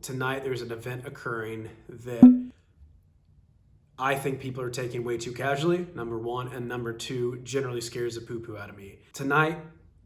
tonight there's an event occurring that I think people are taking way too casually, number one, and number two, generally scares the poo-poo out of me. Tonight,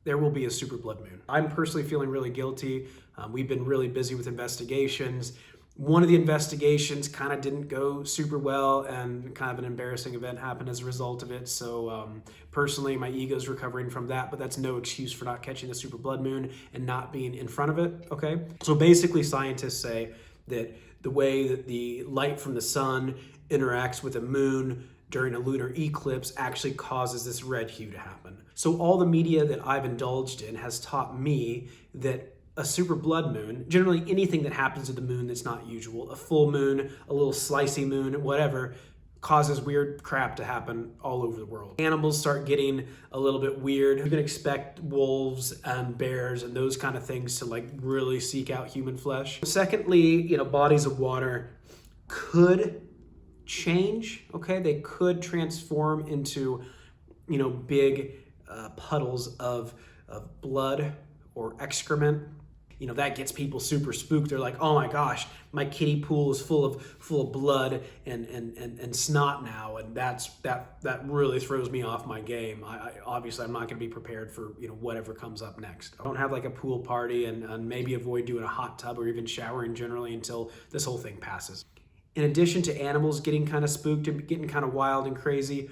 there will be a super blood moon. I'm personally feeling really guilty. We've been really busy with investigations. One of the investigations kind of didn't go super well, and kind of an embarrassing event happened as a result of it. So personally, my ego's recovering from that, but that's no excuse for not catching the super blood moon and not being in front of it, okay? So basically, scientists say that the way that the light from the sun interacts with the moon during a lunar eclipse actually causes this red hue to happen. So all the media that I've indulged in has taught me that a super blood moon, generally anything that happens to the moon that's not usual, a full moon, a little slicey moon, whatever, causes weird crap to happen all over the world. Animals start getting a little bit weird. You can expect wolves and bears and those kind of things to like really seek out human flesh. Secondly, bodies of water could change, okay? They could transform into, big puddles of blood or excrement. That gets people super spooked. They're like, oh my gosh, my kiddie pool is full of blood and snot now, and that really throws me off my game. Obviously I'm not going to be prepared for whatever comes up next. I don't have like a pool party, and maybe avoid doing a hot tub or even showering generally until this whole thing passes. In addition to animals getting kind of spooked and getting kind of wild and crazy,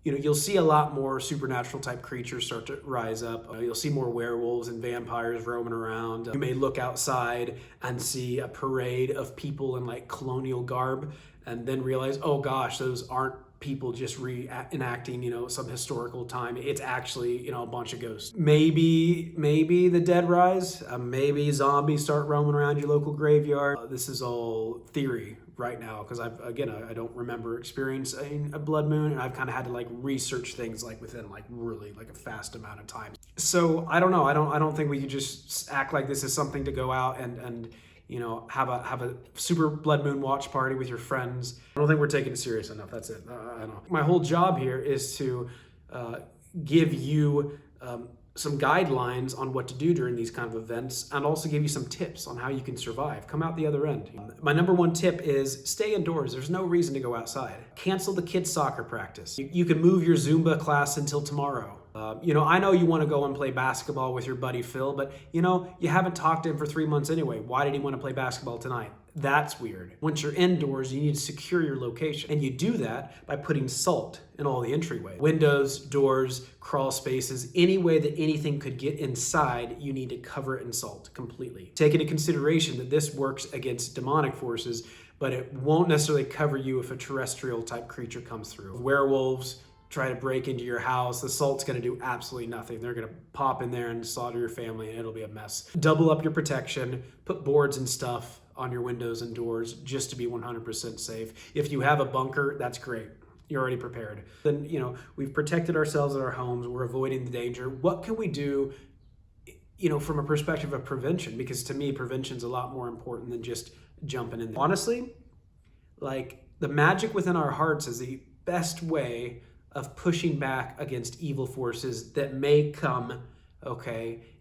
you'll see a lot more supernatural type creatures start to rise up. You'll see more werewolves and vampires roaming around. You may look outside and see a parade of people in like colonial garb and then realize, oh gosh, those aren't people just reenacting, some historical time. It's actually, a bunch of ghosts. Maybe the dead rise. Maybe zombies start roaming around your local graveyard. This is all theory right now because I don't remember experiencing a blood moon, and I've kind of had to like research things like within like really like a fast amount of time. So I don't know. I don't think we could just act like this is something to go out and have a super blood moon watch party with your friends. I don't think we're taking it serious enough. That's it. I know. My whole job here is to give you some guidelines on what to do during these kind of events, and also give you some tips on how you can survive, come out the other end. My number one tip is stay indoors. There's no reason to go outside. Cancel the kids' soccer practice. You can move your Zumba class until tomorrow. I know you want to go and play basketball with your buddy Phil, but you haven't talked to him for 3 months anyway. Why did he want to play basketball tonight? That's weird. Once you're indoors, you need to secure your location. And you do that by putting salt in all the entryway. Windows, doors, crawl spaces, any way that anything could get inside, you need to cover it in salt completely. Take into consideration that this works against demonic forces, but it won't necessarily cover you if a terrestrial type creature comes through. Werewolves try to break into your house, the salt's going to do absolutely nothing. They're going to pop in there and slaughter your family, and it'll be a mess. Double up your protection, put boards and stuff on your windows and doors just to be 100% safe. If you have a bunker, that's great. You're already prepared. Then, we've protected ourselves in our homes. We're avoiding the danger. What can we do, from a perspective of prevention? Because to me, prevention's a lot more important than just jumping in there. Honestly, like the magic within our hearts is the best way of pushing back against evil forces that may come,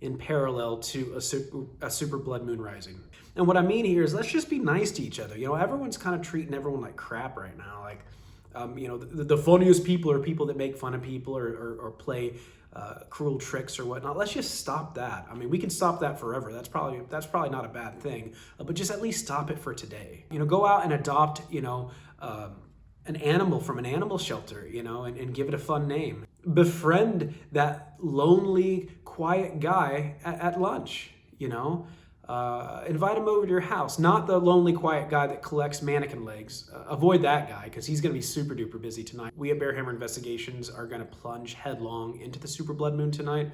in parallel to a super blood moon rising. And what I mean here is let's just be nice to each other. Everyone's kind of treating everyone like crap right now. Like, the funniest people are people that make fun of people or play cruel tricks or whatnot. Let's just stop that. I mean, we can stop that forever. That's probably not a bad thing, but just at least stop it for today. Go out and adopt, an animal from an animal shelter, and give it a fun name. Befriend that lonely, quiet guy at lunch, invite him over to your house. Not the lonely, quiet guy that collects mannequin legs. Avoid that guy because he's going to be super duper busy tonight. We at BearHammer Investigations are going to plunge headlong into the super blood moon tonight,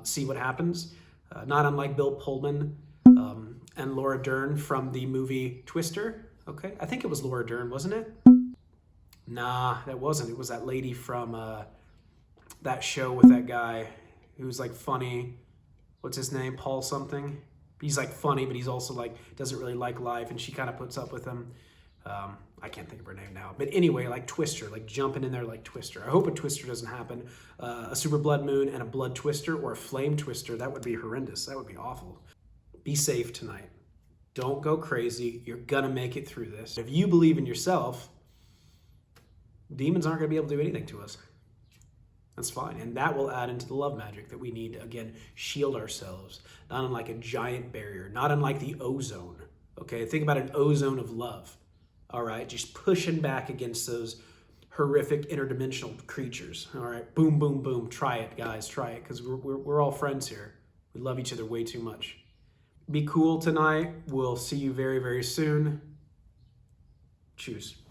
see what happens. Not unlike Bill Pullman and Laura Dern from the movie Twister. Okay, I think it was Laura Dern, wasn't it? Nah, that wasn't. It was that lady from that show with that guy who's like funny. What's his name? Paul something. He's like funny, but he's also like doesn't really like life, and she kind of puts up with him. I can't think of her name now. But anyway, like Twister, like jumping in there like Twister. I hope a Twister doesn't happen. A super blood moon and a blood twister or a flame twister, that would be horrendous. That would be awful. Be safe tonight. Don't go crazy. You're gonna make it through this. If you believe in yourself, demons aren't gonna be able to do anything to us. That's fine. And that will add into the love magic that we need to, again, shield ourselves. Not unlike a giant barrier, not unlike the ozone. Okay, think about an ozone of love. All right, just pushing back against those horrific interdimensional creatures. All right, boom, boom, boom. Try it, guys. Try it, because we're all friends here. We love each other way too much. Be cool tonight. We'll see you very, very soon. Choose.